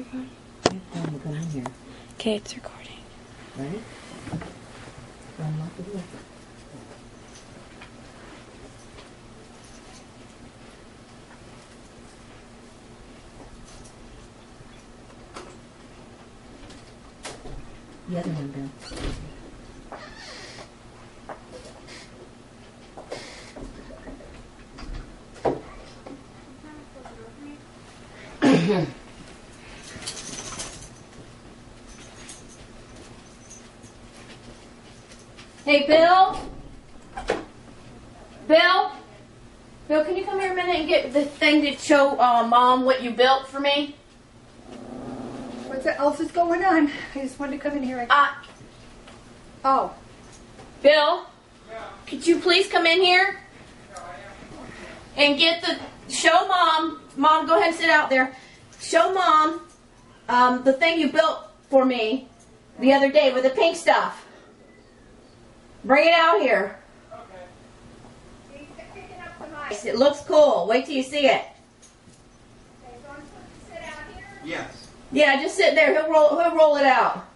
recording? Yeah, tell them to come in here. Okay, it's recording. Ready? Unlock the door. The other one, Bill. Hey, Bill? Bill? Bill, can you come here a minute and get the thing to show Mom what you built for me? What else is going on? I just wanted to come in here. Oh. Bill? Could you please come in here? And get show Mom. Mom, go ahead and sit out there. Show Mom the thing you built for me the other day with the pink stuff. Bring it out here. Okay. He's picking up the mic. It looks cool. Wait till you see it. Okay, so I'm supposed to sit out here? Yes. Yeah, just sit there. He'll roll it out.